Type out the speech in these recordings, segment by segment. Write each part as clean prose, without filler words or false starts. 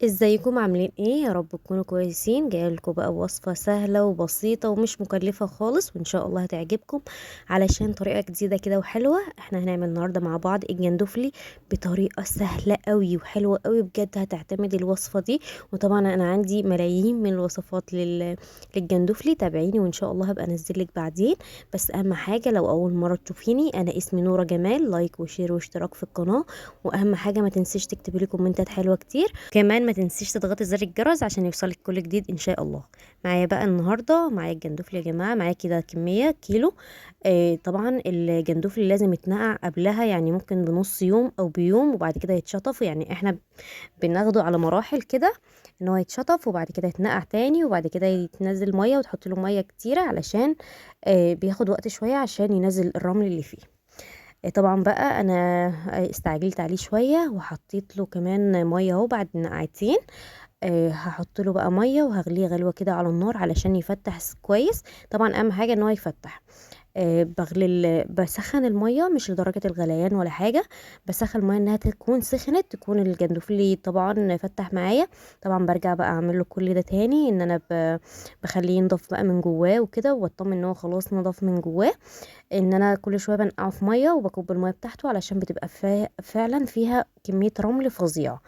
ازيكم عاملين ايه؟ يا رب تكونوا كويسين. جايه لكم بقى بوصفه سهله وبسيطه ومش مكلفه خالص، وان شاء الله هتعجبكم علشان طريقه جديده كده وحلوه. احنا هنعمل النهارده مع بعض الجندفلي بطريقه سهله قوي وحلوه قوي بجد. هتعتمد الوصفه دي، وطبعا انا عندي ملايين من الوصفات للجندفلي. تابعيني وان شاء الله هبقى انزل لك بعدين. بس اهم حاجه، لو اول مره تشوفيني، انا اسمي نوره جمال. لايك وشير واشتراك في القناه، واهم حاجه ما تنسيش تكتبي لي كومنتات حلوه كتير. كمان ما تنسيش تضغطي زر الجرس عشان يوصلك كل جديد ان شاء الله. معايا بقى النهارده معايا الجندوفلي يا جماعه. معايا كده كميه كيلو. طبعا الجندوفلي لازم يتنقع قبلها، يعني ممكن بنص يوم او بيوم، وبعد كده يتشطف. يعني احنا بناخده على مراحل كده، ان هو يتشطف وبعد كده يتنقع تاني، وبعد كده يتنزل ميه وتحط له ميه كتيره علشان بياخد وقت شويه عشان ينزل الرمل اللي فيه. طبعا بقى انا استعجلت عليه شويه وحطيت له كمان ميه اهو بعد نقعتين. هحط له بقى ميه وهغليه غلوه كده على النار علشان يفتح كويس. طبعا اهم حاجه ان هو يفتح. بسخن الميه مش لدرجه الغليان ولا حاجه. بسخن الميه انها تكون سخنت، تكون الجندوفلي طبعا فتح معايا. طبعا برجع بقى اعمل له كل ده تاني، ان انا بخليه ينضف بقى من جواه وكده، واطمن ان هو خلاص نضف من جواه. ان انا كل شويه بنقعه في ميه وبكب الميه بتاعته علشان بتبقى فعلا فيها كميه رمل فظيعه.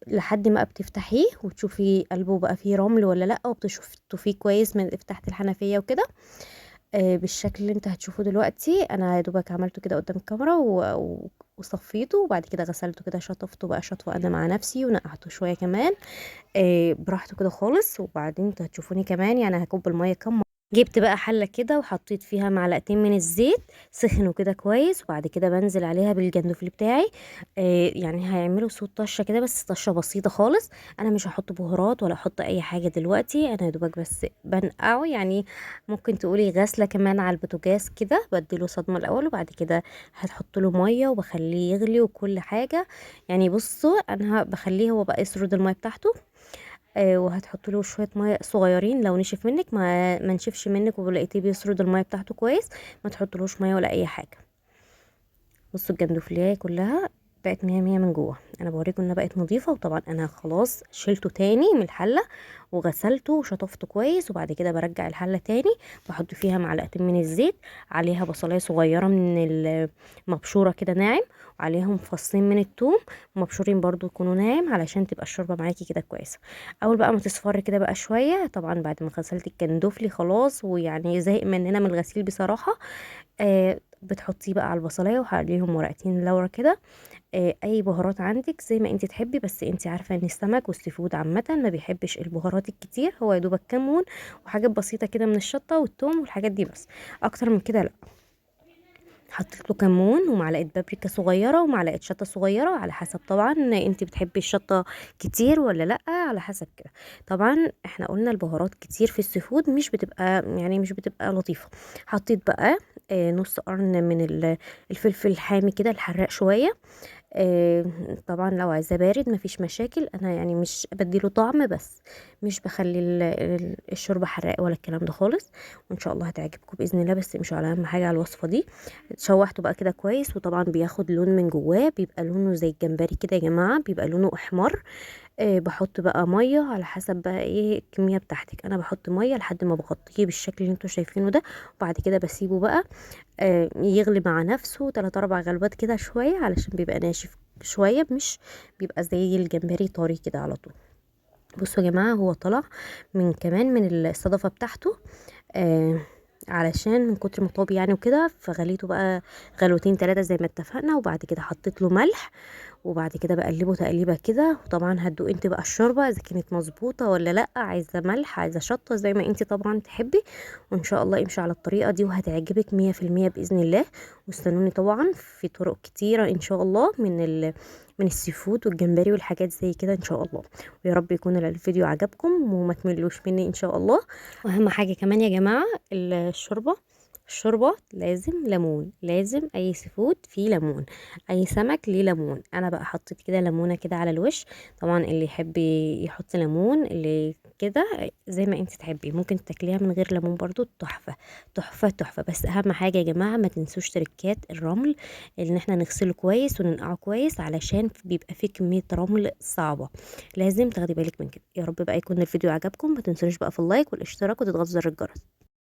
لحد ما بتفتحيه وتشوفي قلبه بقى فيه رمل ولا لا، وبتشوفيه كويس من تحت الحنفيه وكده. بالشكل اللي انت هتشوفه دلوقتي. انا يا دوبك عملته كده قدام الكاميرا وصفيته، وبعد كده غسلته كده، شطفته بقى شطفه انا مع نفسي، ونقعته شويه كمان براحته كده خالص. وبعدين انتوا هتشوفوني كمان يعني هكب الميه كام. جبت بقى حلة كده وحطيت فيها معلقتين من الزيت، سخنوا كده كويس، وبعد كده بنزل عليها بالجندفلي بتاعي. يعني هيعملوا صوت طشة كده، بس طشة بسيطة خالص. انا مش هحط بهارات ولا احط اي حاجة دلوقتي، انا يا دوبك بس بنقعه يعني. ممكن تقولي غسلة كمان على البوتاجاز كده، بديله صدمة الاول وبعد كده هتحط له مية وبخليه يغلي وكل حاجة. يعني بصوا انا بخليه هو بقى يسرد المية بتاعته. وهتحط له شويه ميه صغيرين، لو نشف منك ما نشفش منك ولقيتيه بيسرد الميه بتاعته كويس، ما تحطلوش ميه ولا اي حاجه. بصوا الجندوفليه كلها بقت مية مية من جوه. انا بوريكم انها بقت نظيفه. وطبعا انا خلاص شلته تاني من الحله وغسلته وشطفته كويس، وبعد كده برجع الحله تاني، بحط فيها معلقتين من الزيت، عليها بصلايه صغيره من المبشوره كده ناعم، وعليهم فصين من الثوم مبشورين برضو يكونوا ناعم علشان تبقى الشوربه معاكي كده كويسه. اول بقى ما تصفر كده بقى شويه، طبعا بعد ما غسلت الجندوفلي خلاص ويعني زهق مننا من الغسيل بصراحه. بتحطيه بقى على البصلايه وعليهم ورقتين لورا كده. اي بهارات عندك زي ما انت تحبي، بس انت عارفه ان السمك والسي فود عامه ما بيحبش البهارات الكتير، هو يا دوبك كمون وحاجات بسيطه كده من الشطه والثوم والحاجات دي بس. اكتر من كده لا. حطيت له كمون ومعلقه بابريكا صغيره ومعلقه شطه صغيره، على حسب طبعا انت بتحبي الشطه كتير ولا لا، على حسب كده. طبعا احنا قلنا البهارات كتير في السي فود مش بتبقى لطيفه. حطيت بقى نص قرن من الفلفل الحامي كده الحراق شويه. آه، طبعا لو عايزاه بارد مفيش مشاكل، انا يعني مش بديله طعم بس، مش بخلي الشوربه حراق ولا الكلام ده خالص. وان شاء الله هتعجبكم باذن الله. بس مش على اهم حاجه على الوصفه دي. شوحته بقى كده كويس، وطبعا بياخد لون من جواه، بيبقى لونه زي الجمبري كده يا جماعه، بيبقى لونه احمر. بحط بقى ميه على حسب بقى ايه الكميه بتاعتك. انا بحط ميه لحد ما بغطيه بالشكل اللي انتوا شايفينه ده، وبعد كده بسيبه بقى يغلي مع نفسه 3 4 غلوات كده شويه، علشان بيبقى ناشف شويه، مش بيبقى زي الجمبري طري كده على طول. بصوا يا جماعه هو طلع كمان من الصدفه بتاعته. آه علشان من كتر ما طاب يعني وكده، فغليته بقى غلوتين 3 زي ما اتفقنا، وبعد كده حطيت له ملح، وبعد كده بقلبه تقليبه كده. وطبعا هتدوق انت بقى الشوربه اذا كانت مظبوطه ولا لا، عايزه ملح عايزه شطه زي ما انت طبعا تحبي. وان شاء الله امشي على الطريقه دي وهتعجبك 100% باذن الله. واستنوني طبعا في طرق كتيره ان شاء الله من السي فود والجمبري والحاجات زي كده ان شاء الله. ويا رب يكون الفيديو عجبكم وما تملوش مني ان شاء الله. واهم حاجه كمان يا جماعه الشوربه الشوربة لازم ليمون، لازم اي سي فود فيه ليمون، اي سمك ليه ليمون. انا بقى حطيت كده ليمونة كده على الوش. طبعا اللي يحب يحط ليمون، اللي كده زي ما انت تحبي، ممكن تاكليها من غير ليمون برضو، تحفة تحفة تحفة. بس اهم حاجة يا جماعة ما تنسوش تركات الرمل، ان احنا نغسله كويس وننقعه كويس، علشان بيبقى فيه كمية رمل صعبة. لازم تاخدي بالك من كده. يا رب بقى يكون الفيديو عجبكم، ما تنسوش بقى في اللايك والاشتراك وتضغطوا زر الجرس.